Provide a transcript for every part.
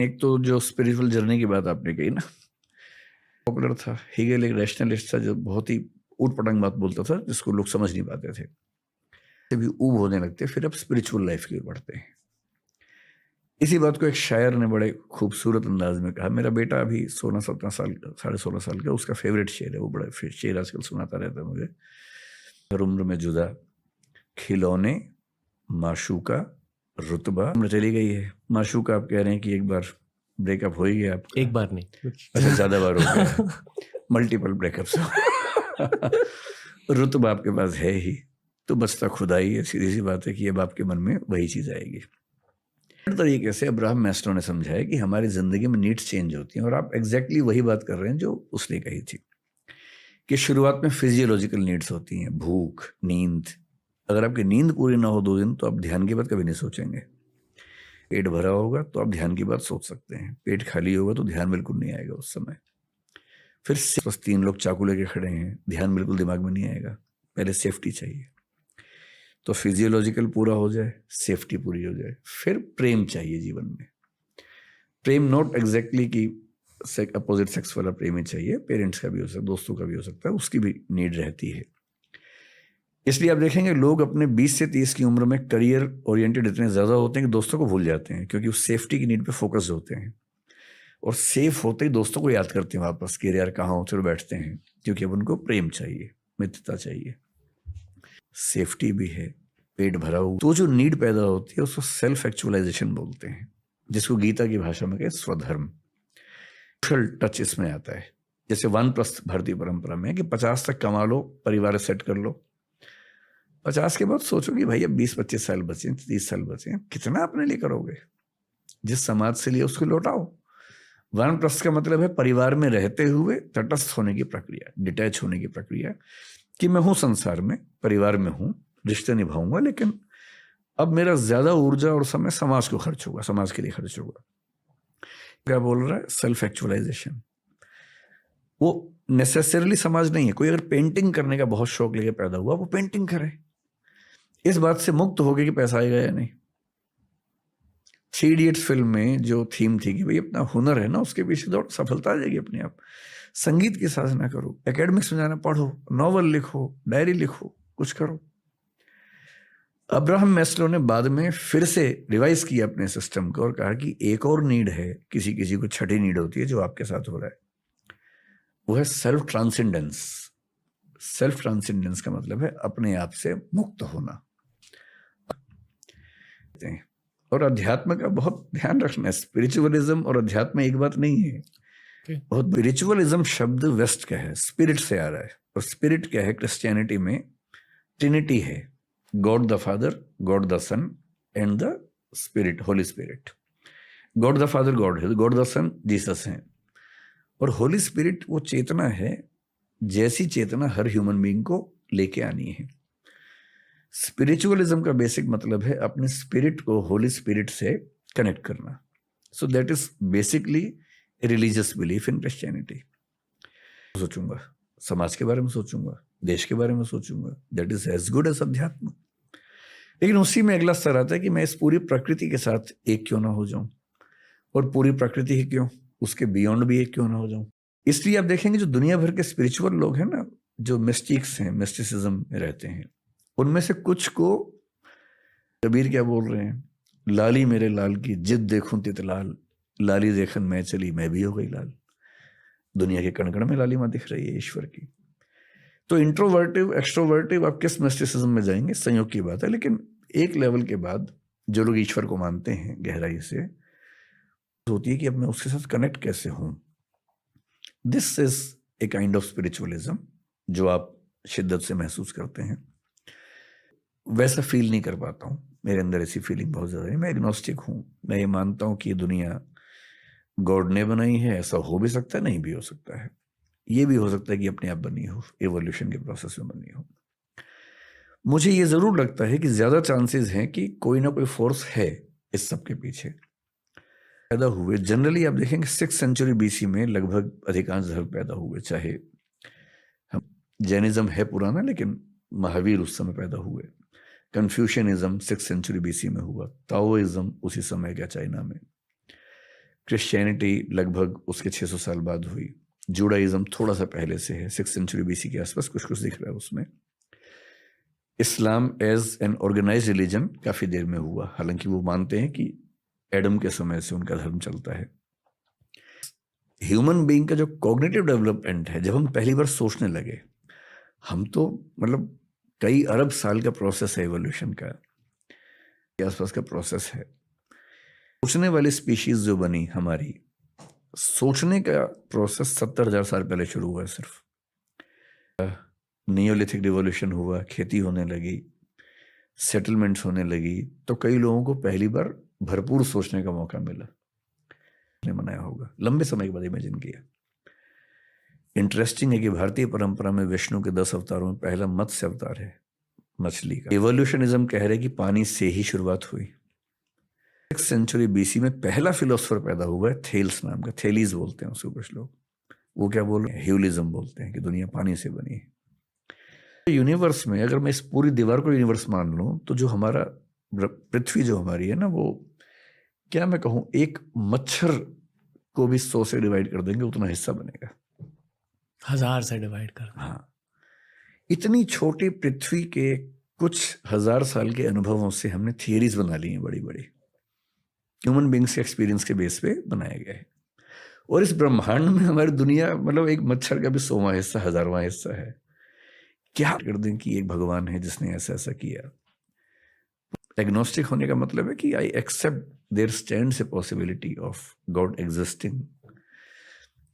एक तो जो स्पिरिचुअल जर्नी की बात आपने कही ना, पॉपुलर था। हेगेल एक रैशनलिस्ट था जो बहुत ही ऊट पटांग बात बोलता था जिसको लोग समझ नहीं पाते थे। भी ऊब होने लगते फिर अब स्पिरिचुअल लाइफ की ओर बढ़ते हैं। इसी बात को एक शायर ने बड़े खूबसूरत अंदाज में कहा। मेरा बेटा अभी 16-17 साल का, 16.5 साल का, उसका फेवरेट शेर है वो। बड़ा शेर आजकल सुनाता रहता है मुझे। हर उम्र में जुदा खिलौने माशूका रुतबा। उम्र चली गई है। माशूका आप कह रहे हैं कि एक बार ब्रेकअप हो ही गया आपका? एक बार नहीं, अच्छा, ज्यादा बार हो गया। Multiple breakups. रुतबा आपके पास है ही तो बचता खुदा ही है। सीधी सी बात है कि अब आपके मन में वही चीज आएगी। तरीके से अब्राहम मैस्लो ने समझाया कि हमारी जिंदगी में नीड्स चेंज होती हैं, और आप एग्जैक्टली वही बात कर रहे हैं जो उसने कही थी कि शुरुआत में फिजियोलॉजिकल नीड्स होती हैं, भूख, नींद। अगर आपकी नींद पूरी ना हो 2 दिन तो आप ध्यान की बात कभी नहीं सोचेंगे। पेट भरा होगा तो आप ध्यान की बात सोच सकते हैं, पेट खाली होगा तो ध्यान बिल्कुल नहीं आएगा उस समय। फिर बस 3 लोग चाकू लेके खड़े हैं, ध्यान बिल्कुल दिमाग में नहीं आएगा। पहले सेफ्टी चाहिए, तो फिजियोलॉजिकल पूरा हो जाए, सेफ्टी पूरी हो जाए, फिर प्रेम चाहिए जीवन में। प्रेम नॉट एग्जैक्टली कि अपोजिट सेक्स वाला प्रेम ही चाहिए, पेरेंट्स का भी हो सकता है, दोस्तों का भी हो सकता है, उसकी भी नीड रहती है। इसलिए आप देखेंगे लोग अपने 20 से 30 की उम्र में करियर ओरिएंटेड इतने ज्यादा होते हैं कि दोस्तों को भूल जाते हैं, क्योंकि उस सेफ्टी की नीड पे फोकस होते हैं, और सेफ होते ही दोस्तों को याद करते हैं वापस कि यार कहाँ हो, फिर बैठते हैं, क्योंकि अब उनको प्रेम चाहिए, मित्रता चाहिए, सेफ्टी भी है, पेट भरा हुआ। तो जो नीड पैदा होती है उसको सेल्फ एक्चुअलाइजेशन बोलते हैं, जिसको गीता की भाषा में कहते स्वधर्म। सोशल टच इसमें आता है। जैसे 1+ भारतीय परंपरा में है कि 50 तक कमा लो, परिवार सेट कर लो, 50 के बाद सोचो कि भाई अब 20-25 साल बचे, 30 साल बचे, कितना अपने लिए करोगे? जिस समाज से लिए उसको लौटाओ। 1+ का मतलब है परिवार में रहते हुए तटस्थ होने की प्रक्रिया, डिटैच होने की प्रक्रिया, कि मैं हूं संसार में, परिवार में हूं, रिश्ते निभाऊंगा, लेकिन अब मेरा ज्यादा ऊर्जा और समय समाज को खर्च होगा, समाज के लिए खर्च होगा। क्या बोल रहा है? Self actualisation. वो नेसेसरली समाज नहीं है। कोई अगर पेंटिंग करने का बहुत शौक लेके पैदा हुआ, वो पेंटिंग करे, इस बात से मुक्त हो गए कि पैसा आएगा या नहीं। 3 इडियट्स फिल्म में जो थीम थी कि भाई अपना हुनर है ना, उसके पीछे दौड़, सफलता आ जाएगी अपने आप। संगीत की साधना करो, एकेडमिक्स में जाना, पढ़ो, नॉवल लिखो, डायरी लिखो, कुछ करो। अब्राहम मैस्लो ने बाद में फिर से रिवाइज किया अपने सिस्टम को और कहा कि एक और नीड है, किसी किसी को छठी नीड होती है, जो आपके साथ हो रहा है, वो है सेल्फ ट्रांसेंडेंस। सेल्फ ट्रांसेंडेंस का मतलब है अपने आप से मुक्त होना। और अध्यात्म का बहुत ध्यान रखना है। स्पिरिचुअलिज्म और अध्यात्म एक बात नहीं है। बहुत स्पिरिचुअलिज्म शब्द वेस्ट का है, स्पिरिट से आ रहा है, और स्पिरिट क्या है? क्रिश्चियनिटी में ट्रिनिटी है, God the Father, God the Son and the Spirit, Holy Spirit. God the Father God है, गॉड द सन जीसस है, और होली स्पिरिट वो चेतना है जैसी चेतना हर ह्यूमन बीइंग को लेके आनी है। स्पिरिचुअलिज्म का बेसिक मतलब है अपने स्पिरिट को होली स्पिरिट से कनेक्ट करना। So that is basically religious belief in Christianity. सोचूंगा, समाज के बारे में सोचूंगा, देश के बारे में सोचूंगा, that is as good as अध्यात्म। लेकिन उसी में अगला स्तर आता है कि मैं इस पूरी प्रकृति के साथ एक क्यों ना हो जाऊं, और पूरी प्रकृति ही क्यों, उसके बियॉन्ड भी एक क्यों ना हो जाऊं। इसलिए आप देखेंगे जो दुनिया भर के स्पिरिचुअल लोग हैं ना, जो मिस्टिक्स हैं, मिस्टिसिज्म में रहते हैं, उनमें से कुछ को कबीर क्या बोल रहे हैं? लाली मेरे लाल की जिद देखूं तित लाल, लाली देखन मैं चली मैं भी हो गई लाल। दुनिया के कण कण में लालिमा दिख रही है ईश्वर की। तो इंट्रोवर्टिव एक्सट्रोवर्टिव आप किस मिस्टिसिज्म में जाएंगे, संयोग की बात है, लेकिन एक लेवल के बाद जो लोग ईश्वर को मानते हैं गहराई से, होती है कि अब मैं उसके साथ कनेक्ट कैसे हूं। This is a kind of spiritualism जो आप शिद्दत से महसूस करते हैं। वैसा फील नहीं कर पाता हूं, मेरे अंदर ऐसी फीलिंग बहुत ज्यादा है। मैं एग्नोस्टिक हूं, मैं ये मानता हूं कि ये दुनिया गॉड ने बनाई है, ऐसा हो भी सकता है, नहीं भी हो सकता है। ये भी हो सकता है कि अपने आप बनी हो, एवोल्यूशन के प्रोसेस में बनी हो। मुझे ये जरूर लगता है कि ज्यादा चांसेस हैं कि कोई ना कोई फोर्स है इस सब के पीछे। पैदा हुए जनरली आप देखेंगे 6th सेंचुरी BC में लगभग अधिकांश धर्म पैदा हुए। चाहे हम जैनिज्म है पुराना, लेकिन महावीर उस समय पैदा हुए। कन्फ्यूशनिज्म 6th सेंचुरी BC में हुआ। ताओइज्म उसी समय का चाइना में। क्रिश्चियनिटी लगभग उसके 600 साल बाद हुई। जुडाइज्म थोड़ा सा पहले से है, 6th सेंचुरी BC के आसपास कुछ कुछ दिख रहा है उसमें। Islam as an organise religion काफ़ी देर में हुआ, हालांकि वो मानते हैं कि एडम के समय से उनका धर्म चलता है। ह्यूमन बीइंग का जो कॉग्निटिव डेवलपमेंट है, जब हम पहली बार सोचने लगे, हम तो मतलब कई अरब साल का प्रोसेस है एवोल्यूशन का, के आसपास का प्रोसेस है। सोचने वाली स्पीशीज जो बनी हमारी, सोचने का प्रोसेस 70,000 साल पहले शुरू हुआ है सिर्फ। नियोलिथिक रिवॉल्यूशन हुआ, खेती होने लगी, सेटलमेंट्स होने लगी, तो कई लोगों को पहली बार भरपूर सोचने का मौका मिला, ने मनाया होगा, लंबे समय के बाद इमेजिन किया। इंटरेस्टिंग है कि भारतीय परंपरा में विष्णु के 10 अवतारों में पहला मत्स्य अवतार है, मछली का। एवोल्यूशनिज्म कह रहे कि पानी से ही शुरुआत हुई। 6th सेंचुरी BC में पहला फिलोसफर पैदा हुआ है, थेल्स नाम का, थेलीज बोलते हैं उसको कुछ लोग। वो क्या बोल रहे हैं? ह्यूलिज्म बोलते हैं कि दुनिया पानी से बनी है। यूनिवर्स में अगर मैं इस पूरी दीवार को यूनिवर्स मान लूं, तो जो हमारा पृथ्वी जो हमारी है ना, वो क्या मैं कहूं, एक मच्छर को भी 100 से डिवाइड कर देंगे उतना हिस्सा बनेगा। 1000 से डिवाइड कर। हाँ, इतनी छोटी पृथ्वी के कुछ 1000 साल के अनुभवों से हमने थियरीज बना ली हैं बड़ी बड़ी, ह्यूमन बींग्स के एक्सपीरियंस के बेस पे बनाए गए। और इस ब्रह्मांड में हमारी दुनिया मतलब एक मच्छर का भी 100वां हिस्सा, 1000वां हिस्सा है। क्या कर दें कि एक भगवान है जिसने ऐसा ऐसा किया। एग्नोस्टिक होने का मतलब है कि I accept there stands a possibility of God existing.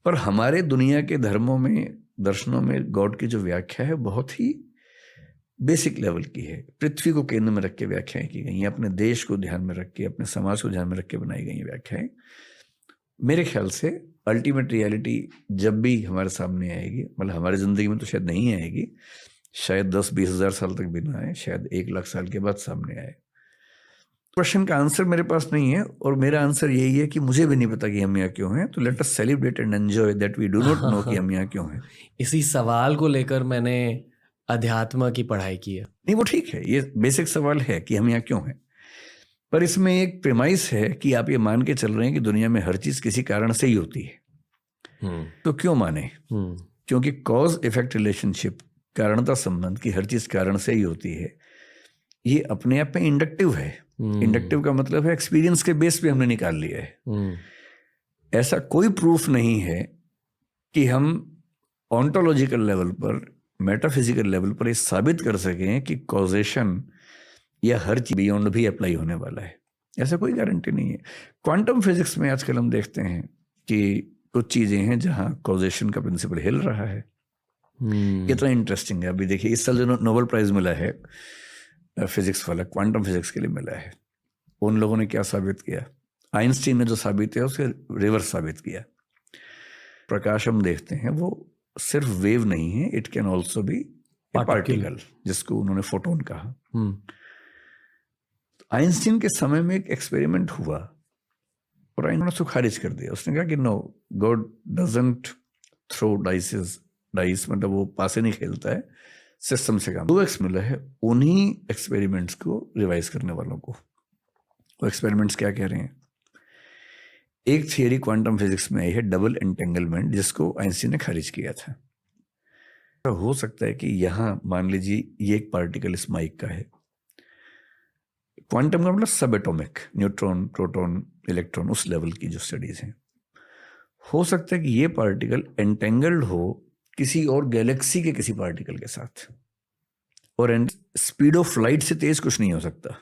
पर हमारे दुनिया के धर्मों में, दर्शनों में गॉड की जो व्याख्या है बहुत ही बेसिक लेवल की है। पृथ्वी को केंद्र में रख के व्याख्याएं की गई हैं, अपने देश को ध्यान में रख के, अपने समाज को ध्यान में रख के बनाई गई व्याख्याएं। मेरे ख्याल से अल्टीमेट रियलिटी जब भी हमारे सामने आएगी, मतलब हमारी जिंदगी में तो शायद नहीं आएगी, शायद 10-20 हज़ार साल तक भी ना आए, शायद 1 लाख साल के बाद सामने आए। क्वेश्चन का आंसर मेरे पास नहीं है, और मेरा आंसर यही है कि मुझे भी नहीं पता कि हम यहाँ क्यों हैं। तो let us celebrate and enjoy that we do not know कि हम यहाँ क्यों हैं। इसी सवाल को लेकर मैंने अध्यात्म की पढ़ाई की है। नहीं, वो ठीक है, ये बेसिक सवाल है कि हम यहाँ क्यों हैं, पर इसमें एक प्रेमाइस है कि आप ये मान के चल रहे हैं कि दुनिया में हर चीज किसी कारण से ही होती है। तो क्यों माने? क्योंकि कॉज इफेक्ट रिलेशनशिप, कारणता संबंध की हर चीज कारण से ही होती है, ये अपने आप में इंडक्टिव है। इंडक्टिव का मतलब है एक्सपीरियंस के बेस पे हमने निकाल लिया है। ऐसा कोई प्रूफ नहीं है कि हम ऑन्टोलॉजिकल लेवल पर, मेटाफिजिकल लेवल पर ये साबित कर सकें कि कॉजेशन या हर चीज बियॉन्ड भी अप्लाई होने वाला है। ऐसा कोई गारंटी नहीं है। क्वांटम फिजिक्स में आजकल हम देखते हैं कि कुछ चीजें हैं जहां कॉजेशन का प्रिंसिपल हिल रहा है। कितना इंटरेस्टिंग है। अभी देखिए, इस साल जो नोबेल प्राइज मिला है फिजिक्स वाला, क्वांटम फिजिक्स के लिए मिला है, उन लोगों ने क्या साबित किया? आइंस्टीन ने जो साबित किया उसके रिवर्स साबित किया। प्रकाश हम देखते हैं वो सिर्फ वेव नहीं है, it can also be particle, जिसको उन्होंने फोटोन कहा। आइंस्टीन के समय में एक एक्सपेरिमेंट हुआ और आइंस्टीन ने उसको खारिज कर दिया। उसने कहा कि no, God doesn't throw dice, मतलब वो पासे नहीं खेलता है, सिस्टम से काम। 2x मिला है उन्हीं एक्सपेरिमेंट्स को रिवाइज करने वालों को। वो एक्सपेरिमेंट्स क्या कह रहे हैं? एक थियरी क्वांटम फिजिक्स में आई है, डबल एंटेंगलमेंट, जिसको आइंस्टीन ने खारिज किया था। तो हो सकता है कि यहाँ मान लीजिए ये एक पार्टिकल इस माइक का है, क्वांटम का मतलब सब एटॉमिक, न्यूट्रॉन, प्रोटॉन, इलेक्ट्रॉन, उस लेवल की जो स्टडीज हैं। हो सकता है कि ये पार्टिकल एंटेंगल्ड हो किसी और गैलेक्सी के किसी पार्टिकल के साथ, और स्पीड ऑफ लाइट से तेज कुछ नहीं हो सकता,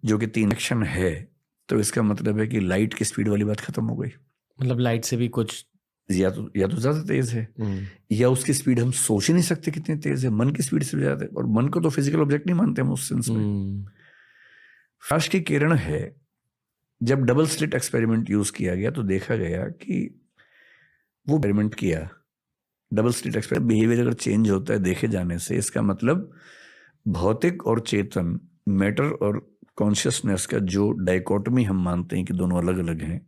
जो कि 3 एक्शन है। तो इसका मतलब है कि लाइट की स्पीड वाली बात खत्म हो गई। मतलब लाइट से भी कुछ या तो ज्यादा तेज है, या उसकी स्पीड हम सोच ही नहीं सकते कितनी तेज है, मन की स्पीड से ज्यादा है। और मन को तो फिजिकल ऑब्जेक्ट नहीं मानते हम उस सेंस में। प्रकाश की किरण है, जब डबल स्लिट एक्सपेरिमेंट यूज किया गया तो देखा गया कि वो एक्सपेरिमेंट किया, डबल स्लिट एक्सपेरिमेंट, बिहेवियर अगर चेंज होता है देखे जाने से, इसका मतलब भौतिक और चेतन, मैटर और कॉन्शियसनेस का जो डाइकोटमी हम मानते हैं कि दोनों अलग अलग हैं,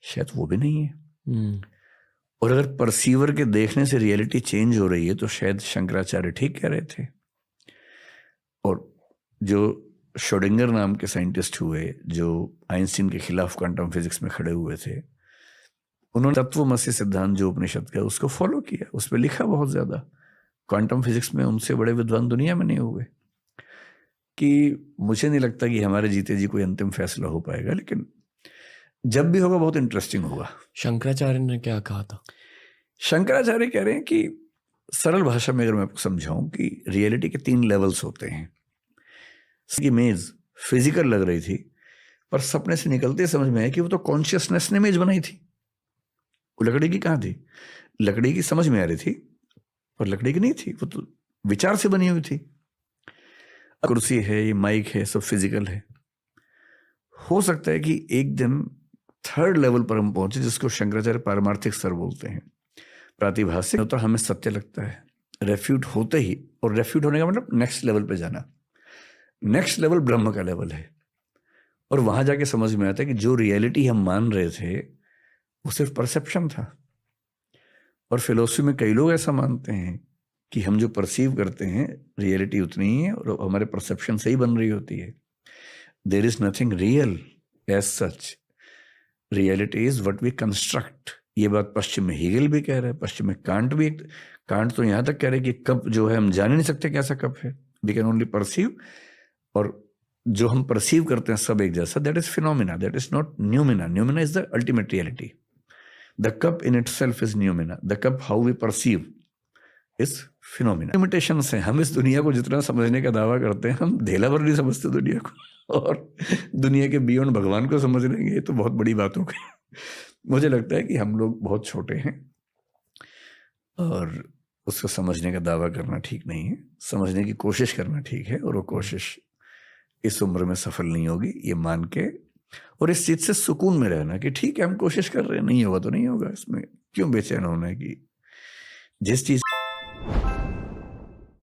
शायद वो भी नहीं है। और अगर परसीवर के देखने से रियलिटी चेंज हो रही है तो शायद शंकराचार्य ठीक कह रहे थे। और जो श्रोडिंगर नाम के साइंटिस्ट हुए, जो आइंस्टीन के खिलाफ क्वांटम फिजिक्स में खड़े हुए थे, उन्होंने तत्वमसी सिद्धांत जो उपनिषद का उसको फॉलो किया, उस पर लिखा बहुत ज्यादा। क्वांटम फिजिक्स में उनसे बड़े विद्वान दुनिया में नहीं हुए। कि मुझे नहीं लगता कि हमारे जीते जी कोई अंतिम फैसला हो पाएगा, लेकिन जब भी होगा बहुत इंटरेस्टिंग होगा। शंकराचार्य ने क्या कहा था? शंकराचार्य कह रहे हैं कि सरल भाषा में अगर मैं आपको समझाऊं कि रियलिटी के 3 लेवल्स होते हैं। इसकी मेज फिजिकल लग रही थी, पर सपने से निकलते समझ में आया कि वो तो कॉन्शियसनेस ने मेज बनाई थी। वो लकड़ी की कहाँ थी? लकड़ी की समझ में आ रही थी, पर लकड़ी की नहीं थी, वो तो विचार से बनी हुई थी। कुर्सी है, ये माइक है, सब फिजिकल है। हो सकता है कि एक दिन 3rd लेवल पर हम पहुंचे, जिसको शंकराचार्य पारमार्थिक स्तर बोलते हैं। प्रातिभासिक तो हमें सत्य लगता है, रेफ्यूट होते ही, और रेफ्यूट होने का मतलब नेक्स्ट लेवल पे जाना। नेक्स्ट लेवल ब्रह्म का लेवल है, और वहां जाके समझ में आता है कि जो रियलिटी हम मान रहे थे वो सिर्फ परसेप्शन था। और फिलोसफी में कई लोग ऐसा मानते हैं कि हम जो परसीव करते हैं रियलिटी उतनी ही है, और हमारे परसेप्शन से ही बन रही होती है। There is nothing real as such, reality is what we construct. ये बात पश्चिम में हीगल भी कह रहा है, पश्चिम में कांट भी। कांट तो यहाँ तक कह रहे हैं कि कप जो है हम जान ही नहीं सकते कैसा कप है, वी कैन ओनली परसीव। और जो हम परसीव करते हैं सब एक जैसा, that is phenomena, that is not noumena. Noumena is the ultimate reality. The cup in itself is noumena, the cup how we perceive is phenomena. Limitation है, हम इस दुनिया को जितना समझने का दावा करते हैं, हम ढेला भर नहीं समझते दुनिया को, और दुनिया के बियॉन्ड भगवान को समझ लेंगे, ये तो बहुत बड़ी बात हो गई। मुझे लगता है कि हम लोग बहुत छोटे हैं, और उसको समझने का दावा करना ठीक नहीं है। समझने की कोशिश करना ठीक है, और वो कोशिश इस उम्र में सफल नहीं होगी, ये मान के, और इस चीज से सुकून में रहना कि ठीक है हम कोशिश कर रहे हैं, नहीं होगा तो नहीं होगा। इसमें क्यों बेचैन होना है कि जिस चीज